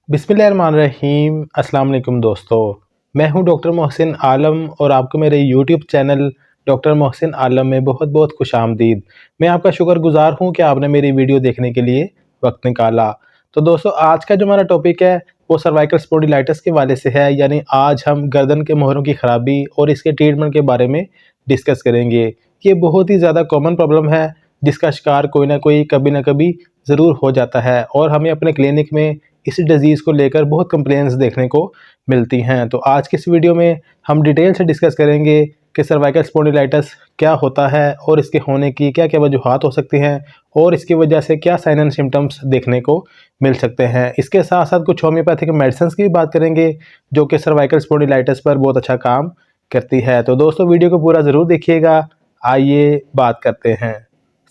बिस्मिल्लाहिर्रहमानिर्रहीम। अस्सलाम वालेकुम दोस्तों, मैं हूं डॉक्टर मोहसिन आलम और आपको मेरे यूट्यूब चैनल डॉक्टर मोहसिन आलम में बहुत बहुत खुशामदीद। मैं आपका शुक्रगुजार हूं कि आपने मेरी वीडियो देखने के लिए वक्त निकाला। तो दोस्तों, आज का जो हमारा टॉपिक है वो सर्वाइकल स्पॉन्डिलाइटिस के वाले से है, यानी आज हम गर्दन के मोहरों की ख़राबी और इसके ट्रीटमेंट के बारे में डिस्कस करेंगे। ये बहुत ही ज़्यादा कॉमन प्रॉब्लम है जिसका शिकार कोई ना कोई कभी ना कभी ज़रूर हो जाता है और हमें अपने क्लिनिक में इस डिज़ीज़ को लेकर बहुत कंप्लेंट्स देखने को मिलती हैं। तो आज की इस वीडियो में हम डिटेल से डिस्कस करेंगे कि सर्वाइकल स्पॉन्डिलाइटिस क्या होता है और इसके होने की क्या क्या वजूहात हो सकती हैं और इसकी वजह से क्या साइन एंड सिम्टम्स देखने को मिल सकते हैं। इसके साथ साथ कुछ होम्योपैथिक मेडिसिन की भी बात करेंगे जो कि सर्वाइकल स्पॉन्डिलाइटिस पर बहुत अच्छा काम करती है। तो दोस्तों, वीडियो को पूरा ज़रूर देखिएगा। आइए बात करते हैं।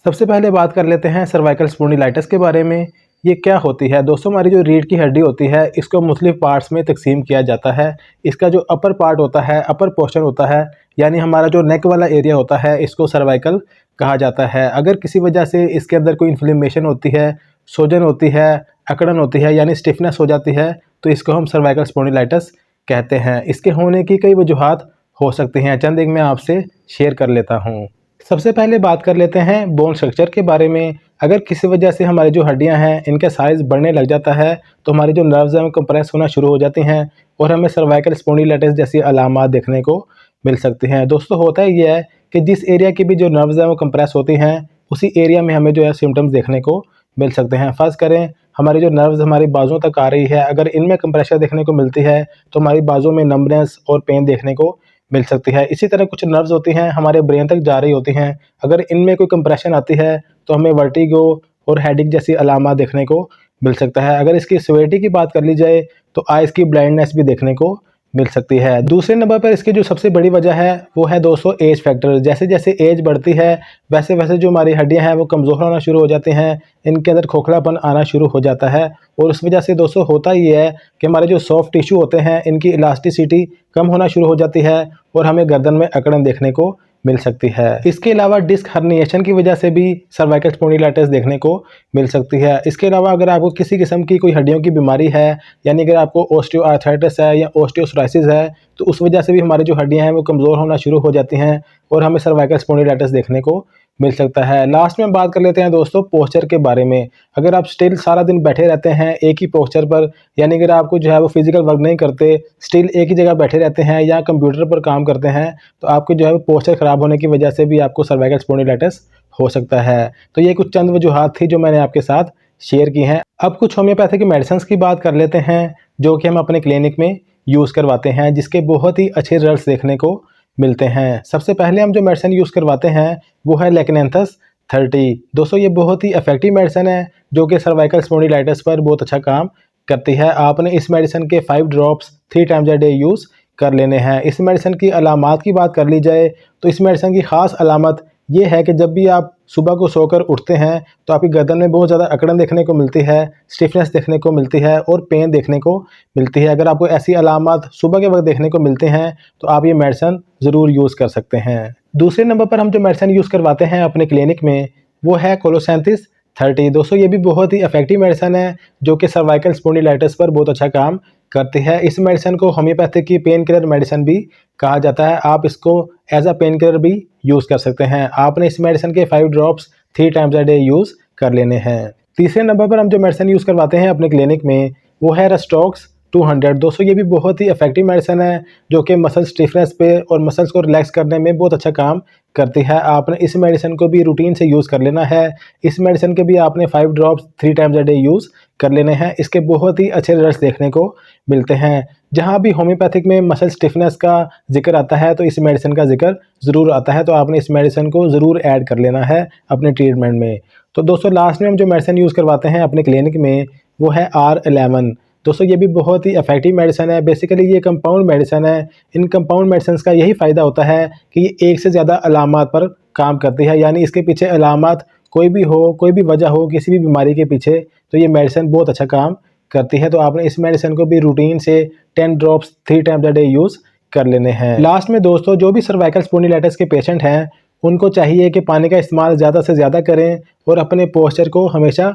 सबसे पहले बात कर लेते हैं सर्वाइकल स्पॉन्डिलाइटिस के बारे में। ये क्या होती है दोस्तों? हमारी जो रीढ़ की हड्डी होती है इसको मुख्तलिफ पार्ट्स में तकसीम किया जाता है। इसका जो अपर पार्ट होता है, अपर पोर्शन होता है, यानी हमारा जो नेक वाला एरिया होता है, इसको सर्वाइकल कहा जाता है। अगर किसी वजह से इसके अंदर कोई इन्फ्लेमेशन होती है, सूजन होती है, अकड़न होती है, यानी स्टिफनेस हो जाती है, तो इसको हम सर्वाइकल स्पॉन्डिलाइटिस कहते हैं। इसके होने की कई वजूहात हो सकती हैं, चंद एक मैं आपसे शेयर कर लेता हूँ। सबसे पहले बात कर लेते हैं बोन स्ट्रक्चर के बारे में। अगर किसी वजह से हमारी जो हड्डियां हैं इनका साइज़ बढ़ने लग जाता है तो हमारी जो नर्व्स हैं वो कंप्रेस होना शुरू हो जाती हैं और हमें सर्वाइकल स्पॉन्डिलाइटिस जैसी अलामात देखने को मिल सकती हैं। दोस्तों, होता ये है कि जिस एरिया की भी जो नर्व्स हैं वो कंप्रेस होती हैं उसी एरिया में हमें जो है सिम्टम्स देखने को मिल सकते हैं। फ़र्ज़ करें हमारी जो नर्व्स हमारी बाजुओं तक आ रही है, अगर इनमें कंप्रेशर देखने को मिलती है तो हमारी बाजुओं में नंबनेस और पेन देखने को मिल सकती है। इसी तरह कुछ नर्व्स होती हैं हमारे ब्रेन तक जा रही होती हैं, अगर इनमें कोई कंप्रेशन आती है तो हमें वर्टिगो और हेडेक जैसी अलामात देखने को मिल सकता है। अगर इसकी सीवियरिटी की बात कर ली जाए तो आइज़ की ब्लाइंडनेस भी देखने को मिल सकती है। दूसरे नंबर पर इसकी जो सबसे बड़ी वजह है वो है दोस्तों एज फैक्टर। जैसे जैसे एज बढ़ती है वैसे वैसे जो हमारी हड्डियां हैं वो कमज़ोर होना शुरू हो जाती हैं, इनके अंदर खोखलापन आना शुरू हो जाता है और उस वजह से दोस्तों होता ये है कि हमारे जो सॉफ्ट टिश्यू होते हैं इनकी इलास्टिसिटी कम होना शुरू हो जाती है और हमें गर्दन में अकड़न देखने को मिल सकती है। इसके अलावा डिस्क हर्निएशन की वजह से भी सर्वाइकल स्पॉन्डिलाइटिस देखने को मिल सकती है। इसके अलावा अगर आपको किसी किस्म की कोई हड्डियों की बीमारी है, यानी अगर आपको ऑस्टियोआर्थराइटिस है या ऑस्टियोसोराइसिस है, तो उस वजह से भी हमारी जो हड्डियां हैं वो कमज़ोर होना शुरू हो जाती हैं और हमें सर्वाइकल स्पॉन्डिलाइटिस देखने को मिल सकता है। लास्ट में बात कर लेते हैं दोस्तों पोस्चर के बारे में। अगर आप स्टिल सारा दिन बैठे रहते हैं एक ही पोस्चर पर, यानी अगर आपको जो है वो फिजिकल वर्क नहीं करते, स्टिल एक ही जगह बैठे रहते हैं या कंप्यूटर पर काम करते हैं, तो आपके जो है वो पोस्चर ख़राब होने की वजह से भी आपको सर्वाइकल स्पॉन्डिलाइटिस हो सकता है। तो ये कुछ चंद वजूहात थी जो मैंने आपके साथ शेयर की हैं। अब कुछ होम्योपैथिक मेडिसिन की बात कर लेते हैं जो कि हम अपने क्लिनिक में यूज़ करवाते हैं, जिसके बहुत ही अच्छे रिजल्ट्स देखने को मिलते हैं। सबसे पहले हम जो मेडिसिन यूज़ करवाते हैं वो है लेकेनेंथस 30। दोस्तों, ये बहुत ही इफेक्टिव मेडिसिन है जो कि सर्वाइकल स्पॉन्डिलाइटिस पर बहुत अच्छा काम करती है। आपने इस मेडिसिन के 5 drops 3 times a day use कर लेने हैं। इस मेडिसिन की अलामात की बात कर ली जाए तो इस मेडिसिन की ख़ास अलामत ये है कि जब भी आप सुबह को सोकर उठते हैं तो आपकी गर्दन में बहुत ज़्यादा अकड़न देखने को मिलती है, स्टिफनेस देखने को मिलती है और पेन देखने को मिलती है। अगर आपको ऐसी अलामत सुबह के वक्त देखने को मिलते हैं तो आप ये मेडिसिन ज़रूर यूज़ कर सकते हैं। दूसरे नंबर पर हम जो मेडिसिन यूज़ करवाते हैं अपने क्लिनिक में वो है कोलोसेंथिस 30। दोस्तों, ये भी बहुत ही इफेक्टिव मेडिसिन है जो कि सर्वाइकल स्पॉन्डिलाइटिस पर बहुत अच्छा काम करती है। इस मेडिसिन को होम्योपैथिक की पेन किलर मेडिसिन भी कहा जाता है। आप इसको एज अ पेन किलर भी यूज़ कर सकते हैं। आपने इस मेडिसिन के 5 drops 3 times a day use कर लेने हैं। तीसरे नंबर पर हम जो मेडिसिन यूज़ करवाते हैं अपने क्लिनिक में वो है रेस्टॉक्स 200। दोस्तों, ये भी बहुत ही इफेक्टिव मेडिसिन है जो कि मसल स्टिफनेस पे और मसल्स को रिलैक्स करने में बहुत अच्छा काम करती है। आपने इस मेडिसिन को भी रूटीन से यूज़ कर लेना है। इस मेडिसिन के भी आपने 5 drops 3 times a day use कर लेने हैं। इसके बहुत ही अच्छे रिजल्ट्स देखने को मिलते हैं। जहाँ भी होम्योपैथिक में मसल स्टिफनेस का जिक्र आता है तो इस मेडिसिन का जिक्र ज़रूर आता है, तो आपने इस मेडिसिन को ज़रूर ऐड कर लेना है अपने ट्रीटमेंट में। तो दोस्तों, लास्ट में हम जो मेडिसिन यूज़ करवाते हैं अपने क्लिनिक में वो है R11। दोस्तों, ये भी बहुत ही इफेक्टिव मेडिसिन है। बेसिकली ये कंपाउंड मेडिसिन है। इन कंपाउंड मेडिसिन का यही फ़ायदा होता है कि ये एक से ज़्यादा अलामात पर काम करती है, यानी इसके पीछे अलामात कोई भी हो, कोई भी वजह हो किसी भी बीमारी के पीछे, तो ये मेडिसिन बहुत अच्छा काम करती है। तो आपने इस मेडिसिन को भी रूटीन से 10 drops 3 times a day use कर लेने हैं। लास्ट में दोस्तों, जो भी सर्वाइकल स्पॉन्डिलाइटिस के पेशेंट हैं उनको चाहिए कि पानी का इस्तेमाल ज़्यादा से ज़्यादा करें और अपने पोस्चर को हमेशा